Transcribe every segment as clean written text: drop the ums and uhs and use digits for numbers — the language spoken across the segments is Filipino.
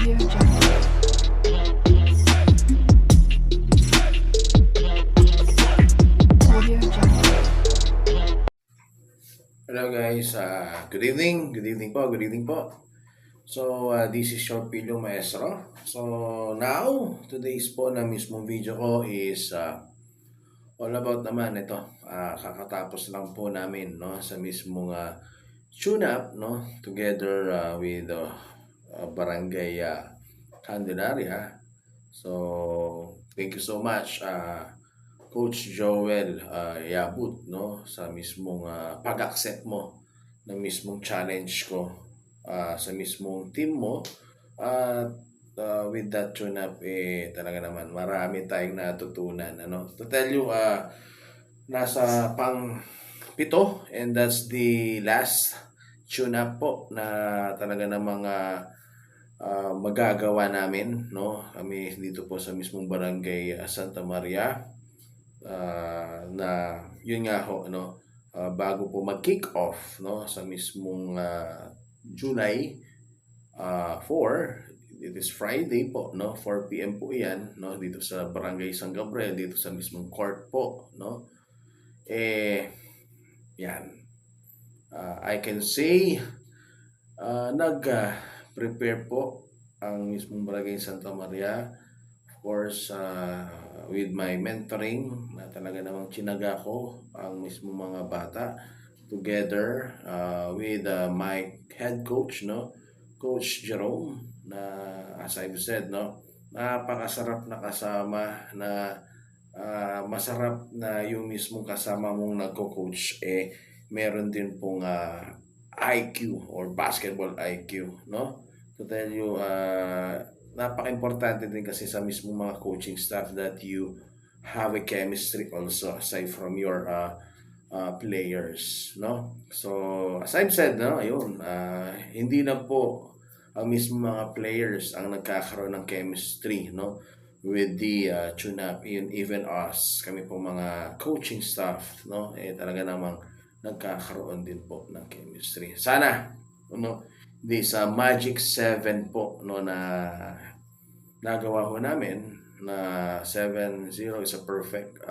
Audio Jungle. Audio Jungle. Hello guys, good evening, good evening po. So, this is your Pilyo Maestro. So, now, today's po na mismong video ko is all about naman ito. Kakatapos lang po namin no, sa mismong tune-up no, together with Barangay Candelaria. So, thank you so much Coach Joel Yabut no sa mismong pag-accept mo ng mismong challenge ko sa mismong team mo at with that tune up talaga naman marami tayong natutunan ano to tell you nasa pang pito and that's the last tune up po na talaga namang magagawa namin no kami dito po sa mismong barangay Santa Maria na yun nga ho no bago po mag-kick off no sa mismong July 4 it is Friday po no 4 PM po yan no dito sa Barangay San Gabriel dito sa mismong court po no yan I can say nag-prepare po ang mismong Barangay Santa Maria of course with my mentoring na talaga namang chinaga ko ang mismo mga bata together with my head coach no Coach Jerome na as I've said no napakasarap na kasama na masarap na yung mismong kasama mong nagko-coach meron din pong IQ or basketball IQ no to tell you napaka-importante din kasi sa mismo mga coaching staff that you have a chemistry also aside from your players no so as I've said no ayun hindi na po ang mismo mga players ang nagkakaroon ng chemistry no with the tune-up even us kami po mga coaching staff no talaga namang nagkakaroon din po ng chemistry sana no this Magic 7 po no na nagawa ho namin na 7-0 is a perfect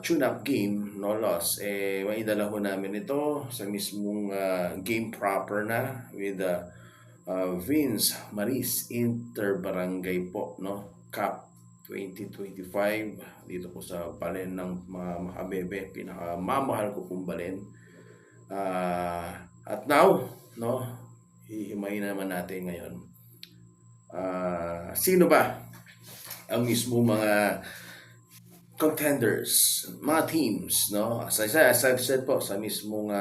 tune-up game, no loss. Maidala ho namin ito sa mismong game proper na with Vince Maris Inter-Barangay po, no? Cup 2025 dito po sa balen ng mga Makabebe, pinakamamahal ko pong balen. At now, no, hihimayin naman natin ngayon. Sino ba ang mismo mga contenders, mga teams, no? As I've said po sa mismong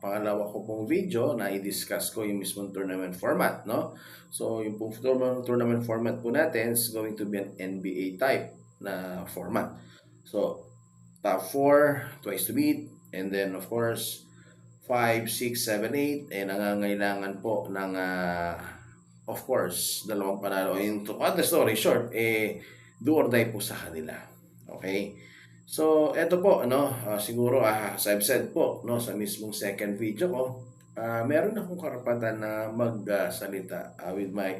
pangalawa ko pong video na i-discuss ko yung mismong tournament format, no? So, yung pong tournament format po natin is going to be an NBA type na format. So, top 4, twice to beat, and then of course 5, 6, 7, 8 nangangailangan po ng of course dalawang panalo. To cut the story short do or die po sa kanila. Okay, so eto po siguro as I've said po no sa mismong second video ko meron akong karapatan na magsalita with my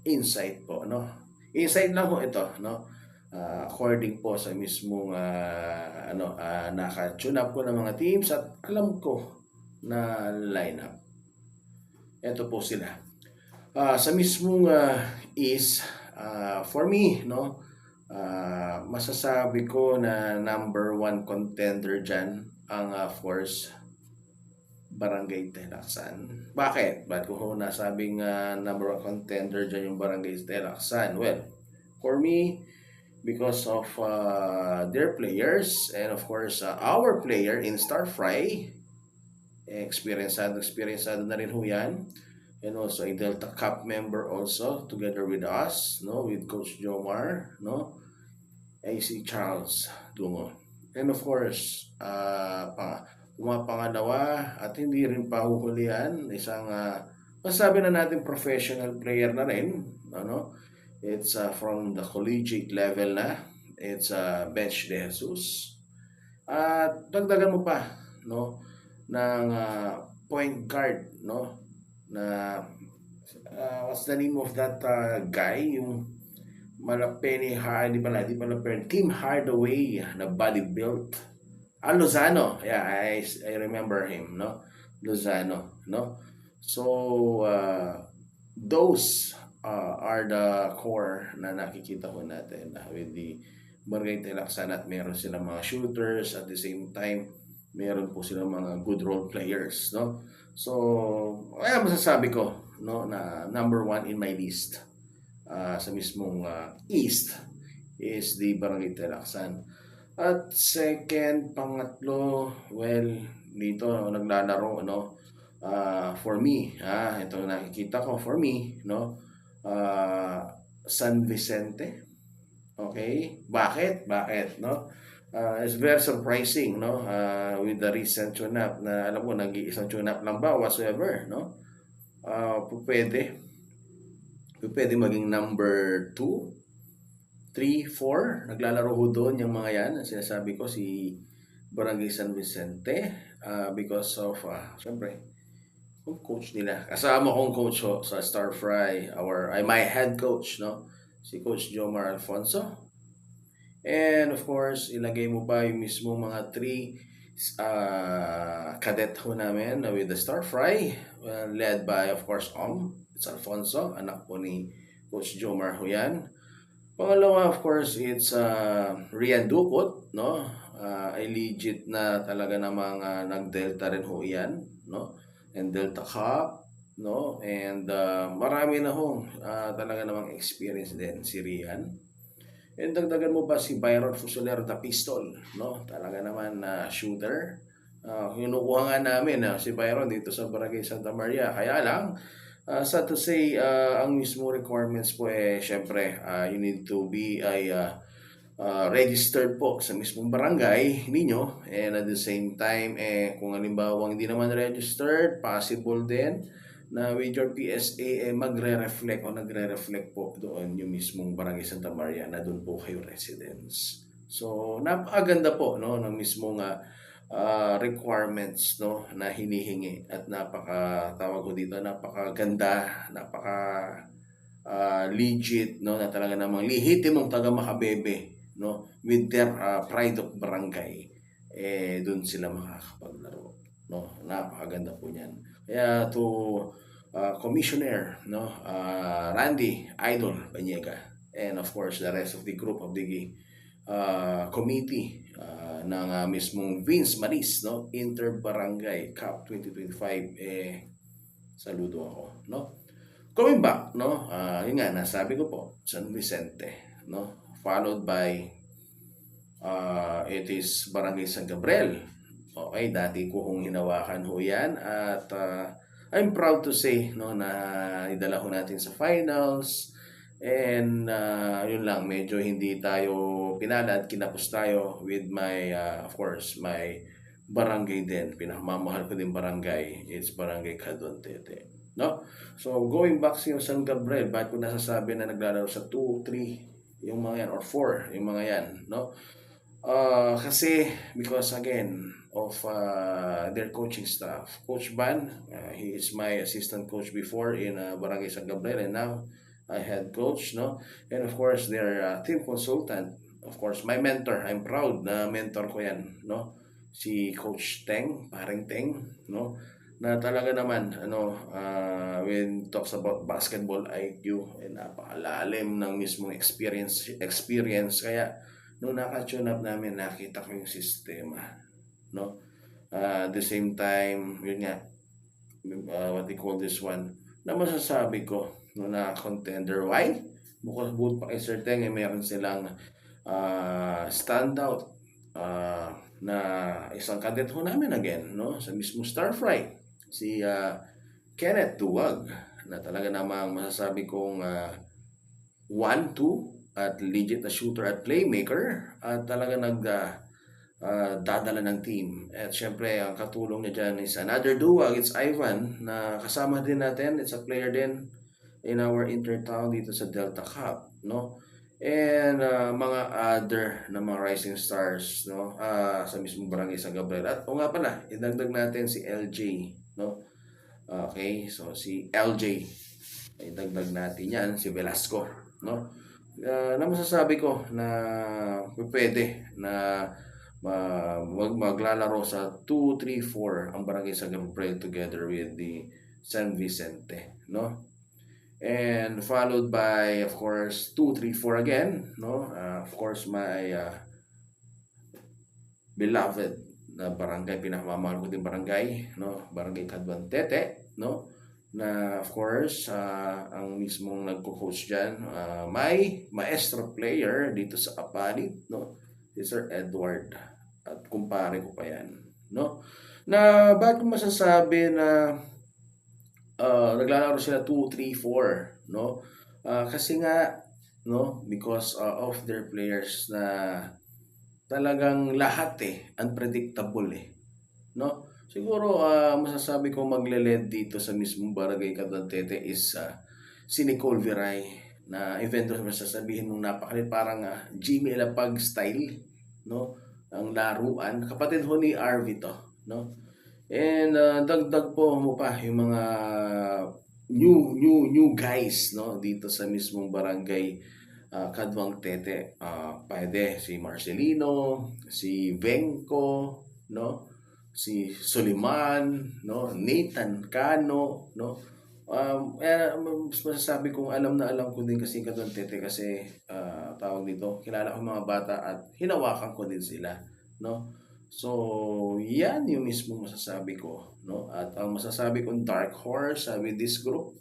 insight po no insight lang po ito no according po sa mismong naka-tune up ko ng mga teams at alam ko na lineup. Ito po sila. Sa mismong is for me no masasabi ko na number 1 contender dyan ang of course Barangay Telaksan. Bakit? Ba't ko nasabing number 1 contender dyan yung Barangay Telaksan? Well, for me, because of their players and of course our player in Star Fry, experiencado na rin ho yan. And also a Delta Cup member also together with us, no, with Coach Jomar, no, AC Charles Dungo. And of course, pangalawa at hindi rin pahuhulihan, isang masabi na natin professional player na rin, ano, it's from the collegiate level na, it's Bench De Jesus. At dagdagan mo pa, no, ng point guard, no, na What's the name of that guy? Yung Malapeni di pala Penny, Tim Hardaway na body built. Lozano. Yeah, I remember him, no? Lozano, no? So, those are the core na nakikita ko natin with the Barangay Telaksan, at meron silang mga shooters at the same time meron po silang mga good role players, no? So, kaya masasabi ko, no, na number one in my list sa mismong East is the Barangay Telaksan. At second, pangatlo, well, dito naglalaro, no, for me, ito nakikita ko for me, no, San Vicente. Okay? Bakit, no? It's very surprising, no, with the recent tune-up na alam mo, nag-iisang tune-up lang ba whatsoever, no? Pwede maging number 2, 3, 4. Naglalaro ho doon yung mga yan. Sinasabi ko si Barangay San Vicente because of, syempre, yung coach nila. Kasama kong coach ho sa Star Fry, my head coach, no? Si Coach Jomar Alfonso. And of course, ilagay mo pa yung mismo mga 3 cadet ho namin with the Star Fry, led by, of course, It's Alfonso, anak po ni Coach Jomar ho yan. Pangalawa, of course, it's Rian Ducot, no? Ay legit na talaga namang nag-Delta rin ho yan, no? And Delta Cup, no? And marami na hong talaga namang experience din si Rian. And dagdagan mo ba si Byron Fusolero the Pistol, no? Talaga naman na shooter. Kinukuha nga namin si Byron dito sa Barangay Santa Maria. Kaya lang, sad to say, ang mismo requirements po syempre, you need to be registered po sa mismong barangay ninyo, and at the same time, kung halimbawa hindi naman registered, possible din na with your PSA nagre-reflect po doon yung mismong Barangay Santa Maria na doon po kayo residence. So, napakaganda po, no, ng mismong requirements, no, na hinihingi, at napakatawag ko dito, napakaganda, legit, no, na talaga namang lihitimong taga Makabebe, no, with their pride of barangay, doon sila makakapaglaro, no. Napakaganda po niyan. Kaya to Commissioner, no, Randy Idol Banyega, and of course the rest of the group of the committee ng mismong Vince Maris, no, Inter-Barangay Cup 2025, saludo ako, no. Coming back, no, yun nga, nasabi ko po, San Vicente, no, followed by it is Barangay San Gabriel. Okay, dati ko kong hinawakan ho yan, at I'm proud to say, no, na idala ho natin sa finals, and yun lang, medyo hindi tayo pinalad, kinapos tayo with my, of course, my barangay din, pinakamamahal ko din barangay, it's Barangay Cadontete, no? So, going back sa yung San Gabriel, bakit ko nasasabi na naglalaro sa 2, 3, yung mga yan, or 4, yung mga yan, no? Kasi, because again, of their coaching staff. Coach Ban, he is my assistant coach before in Barangay San Gabriel, and now I head coach, no? And of course, their team consultant, of course, my mentor. I'm proud na mentor ko yan, no? Si Coach Teng, paring Teng, no? Na talaga naman, when talks about basketball IQ, napakalalim ng mismong experience. Kaya, nung naka-tune up namin, nakita ko yung sistema, no? At the same time, yun nga, what they call this one, na masasabi ko, no, na contender. Why? Bukod pa kay Sir Teng, meron silang standout na isang cadet ho namin again, no, sa mismo Star Fry, si Kenneth Duwag, na talaga namang masasabi kong 1-2 at legit na shooter at playmaker, at talaga dadala ng team. At syempre, ang katulong niya dyan is another Duwag, it's Ivan, na kasama din natin, it's a player din in our intertown dito sa Delta Cup, no? And mga other na mga rising stars, no, sa mismong Barangay San Gabriel. At nga pala, idagdag natin si LJ, no? Okay, so si LJ, ay dagdag natin yan, si Velasco, no? Na masasabi ko na pwede na maglalaro sa 2-3-4 ang Barangay Sagam Prayer together with the San Vicente, no? And followed by, of course, 2-3-4 again, no? Of course, my beloved na barangay, pinakamamahal ko din barangay, no? Barangay Cadvantete, no? Na of course, ang mismong nagko-coach diyan, my maestro player dito sa Apalit, no? Si Sir Edward, at kumpare ko pa yan, no? Na bakit ko masasabi na naglalaro sila 2-3-4, no? Kasi nga, no, because of their players na talagang lahat unpredictable no? Siguro masasabi ko magle-lead dito sa mismong Barangay Cadvantete is si Nicole Viray, na evento masasabihin mong napakalit, parang Jimmy Elapag style, no? Ang laruan, kapatid ho ni RV to, no? And dagdag po mo pa yung mga new guys, no, dito sa mismong barangay Cadvantete. Pwede si Marcelino, si Venco, no, si Soliman, no, Nathan Cano, no. Masasabi kong alam na alam ko din kasi Cadvantete kasi tawag dito, kilala ko mga bata at hinawakan ko din sila, no. So, yan yung mismo masasabi ko, no? At ang masasabi kong dark horse with this group,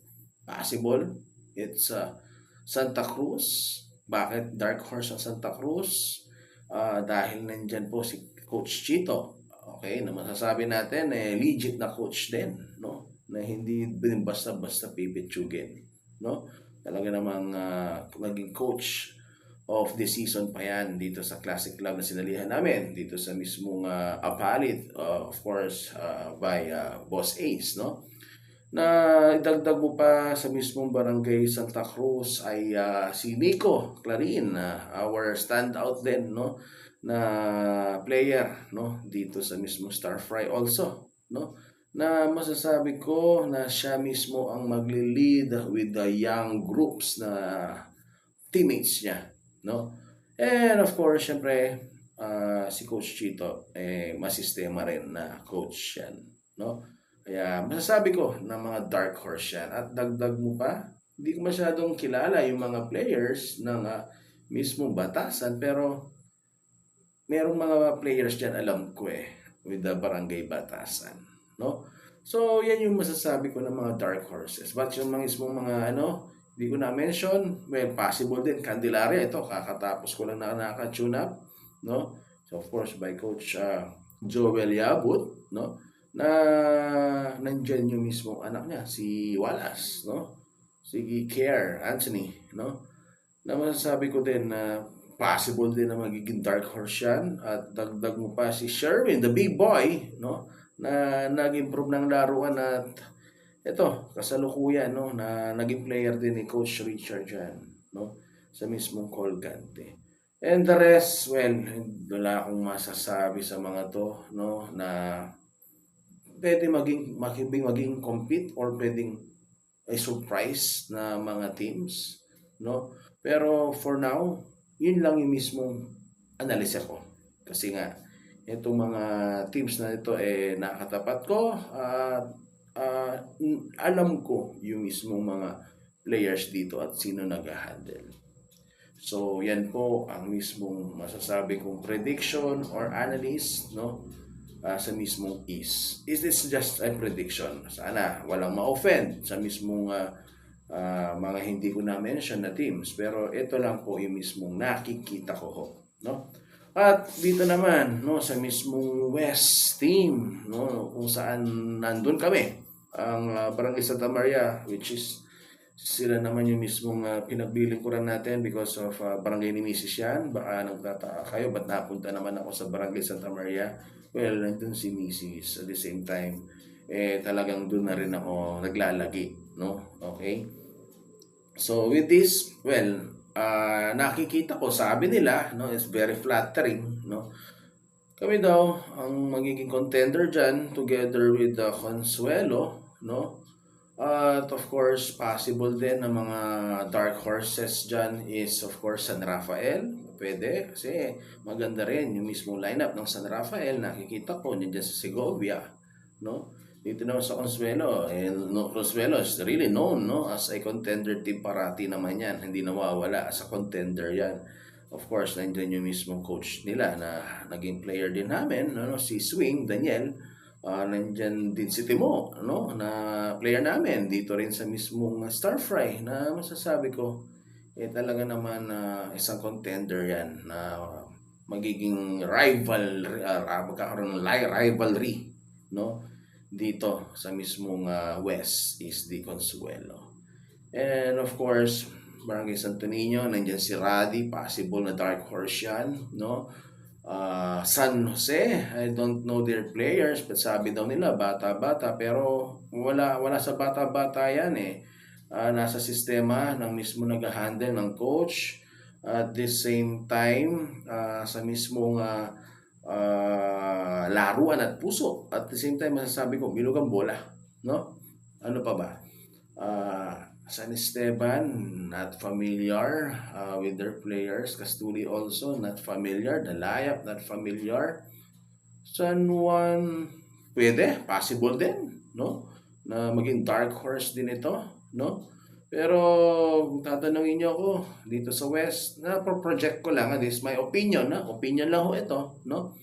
possible, it's Santa Cruz. Bakit dark horse ang Santa Cruz? Dahil nandyan po si Coach Chito. Okay, na masasabi natin, legit na coach din, no? Na hindi basta-basta pipitsugin, no? Talaga namang naging coach of the season pa yan dito sa Classic Club na sinalihan namin dito sa mismong Apalit, of course, by Boss Ace, no? Na idagdag mo pa sa mismong Barangay Santa Cruz ay si Nico Clarin, our standout din, no, na player, no, dito sa mismong Star Fry also, no, na masasabi ko na siya mismo ang magli-lead with the young groups na teammates niya, no? And of course, syempre, si Coach Chito, masistema rin na coach yan, no? Kaya masasabi ko na mga dark horse yan. At dagdag mo pa, hindi ko masyadong kilala yung mga players ng mismong Batasan, pero merong mga players dyan alam ko with the Barangay Batasan, no? So, yan yung masasabi ko ng mga dark horses. But yung mga mismong mga hindi ko na-mention, well, possible din. Candelaria, ito, kakatapos ko lang na naka-tune up, no? So, of course, by Coach Joel Yabut, no? Na nandyan yung mismong anak niya, si Wallace, no? Si Care Anthony, no? Na masasabi ko din na possible din na magiging dark horse yan. At dagdag mo pa si Sherwin, the big boy, no? Na nag-improve ng laruan at ito, kasalukuyan, no, na naging player din ni Coach Richard yan, no, sa mismong Colgante. And the rest, well, wala akong masasabi sa mga to, no, na pwede maging compete or pwedeng ay surprise na mga teams, no. Pero for now, yun lang yung mismong analisa ko. Kasi nga, itong mga teams na ito nakatapat ko at alam ko yung mismong mga players dito at sino nag-handle. So, yan po ang mismong masasabi kong prediction or analysis, no, sa mismong East. Is this just a prediction? Sana walang ma-offend sa mismong mga hindi ko na-mention na teams. Pero ito lang po yung mismong nakikita ko, no? At dito naman, no, sa mismong West team, no, kung saan nandun kami, ang Barangay Santa Maria, which is sila naman yung mismong pinagbilingkuran natin because of barangay ni Mrs. yan. Baka nagtataka kayo, ba't napunta naman ako sa Barangay Santa Maria? Well, nandun si Mrs. At the same time, talagang doon na rin ako naglalagi, no? Okay? So, with this, well, nakikita ko, sabi nila, no, it's very flattering, no? Kami daw ang magiging contender dyan together with Consuelo, no? At of course, possible din na mga dark horses dyan is of course San Rafael. Pwede kasi maganda rin yung mismong lineup ng San Rafael. Nakikita ko nandiyan sa Segovia, no? Dito naman sa Consuelo, no, Consuelo is really known, no, as a contender team parati naman yan. Hindi nawawala as a contender yan. Of course, nandiyan yung mismong coach nila na naging player din namin, no, si Swing Daniel. Nandyan din si Timo, no, na player namin dito rin sa mismong Starfry na masasabi ko talaga naman isang contender yan na magiging magkakaroon ng rivalry, no, dito sa mismong West is the Consuelo. And of course, Barangay Santo Niño, nandiyan si Radi, possible na dark horse yan, no. San Jose, I don't know their players, but sabi daw nila bata-bata, pero wala sa bata-bata yan eh. Nasa sistema ng mismo nag-handle ng coach. At the same time, sa mismong laruan at puso. At the same time, masasabi ko, bilog ang bola, no? Ano pa ba? San Esteban, not familiar with their players. Castuli also, not familiar. Dalayap, not familiar. San Juan, pwede, possible din, no? Na maging dark horse din ito, no? Pero kung tatanungin niyo ako dito sa West, na project ko lang, this is my opinion, na opinion lang ho ito, no?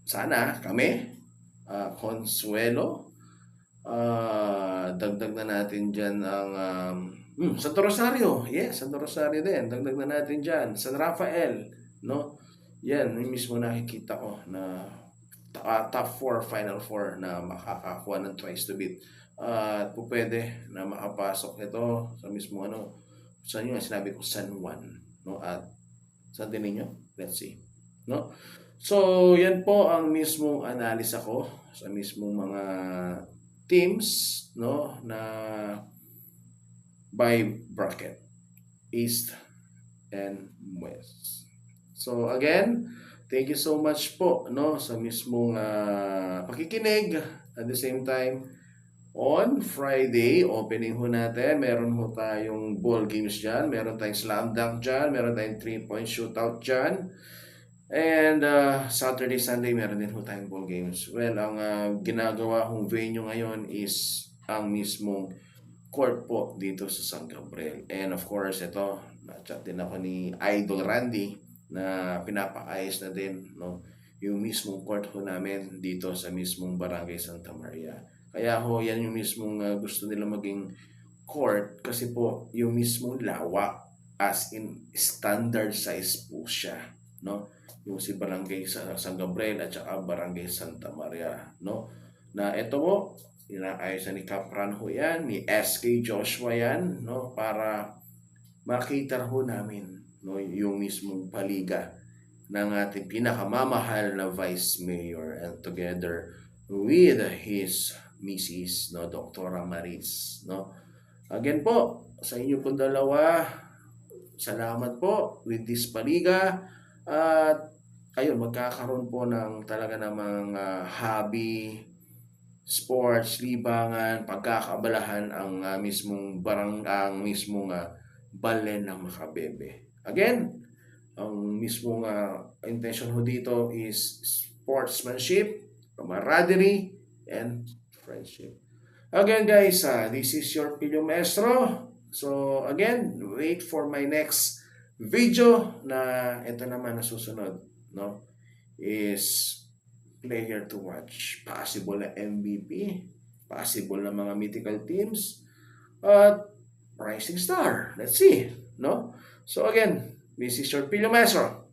Sana kami, Consuelo, dagdag na natin dyan ang Santo Rosario. Yes, Santo Rosario din. Dagdag na natin dyan. San Rafael, no? Yan, yung mismo nakikita ko na top 4, final 4 na makakakuha ng twice to beat. At pwede na makapasok nito sa mismo saan yung sinabi ko, San Juan, no? At Santo Niño, let's see, no? So, yan po ang mismong analisa ko sa mismong mga teams, no, na by bracket, East and West. So again, thank you so much po, no, sa mismong pakikinig. At the same time, on Friday, opening ho natin, meron ho tayong ball games dyan, meron tayong slam dunk dyan, meron tayong 3-point shootout dyan. And Saturday, Sunday, meron din ho tayong ball games. Well, ang ginagawa kong venue ngayon is ang mismong court po dito sa San Gabriel. And of course, ito, na-chat din ako ni Idol Randy na pinapaayos na din, no, yung mismong court ho namin dito sa mismong Barangay Santa Maria. Kaya ho, yan yung mismong gusto nila maging court kasi po yung mismong lawak, as in standard size po siya, no? Yung si Barangay San Gabriel at saka Barangay Santa Maria, no? Na ito po, inaayos ni Capran ho yan, ni SK Joshua yan, no? Para makita ho namin, no, yung mismong paliga ng ating pinakamamahal na Vice Mayor, and together with his Mrs. no, Dr. Maris, no? Again po, sa inyo po dalawa, salamat po with this paliga. At ayun, magkakaroon po ng talaga namang hobby, sports, libangan, pagkakaabalahan ang mismong Balen ng Makabebe. Again, ang mismong intention ho dito is sportsmanship, camaraderie, and friendship. Again guys, this is your Pilyo Maestro. So again, wait for my next video na ito naman na susunod, no, is player to watch, possible na MVP, possible na mga mythical teams, at rising star. Let's see, no? So again, this is your Pilyo Maestro.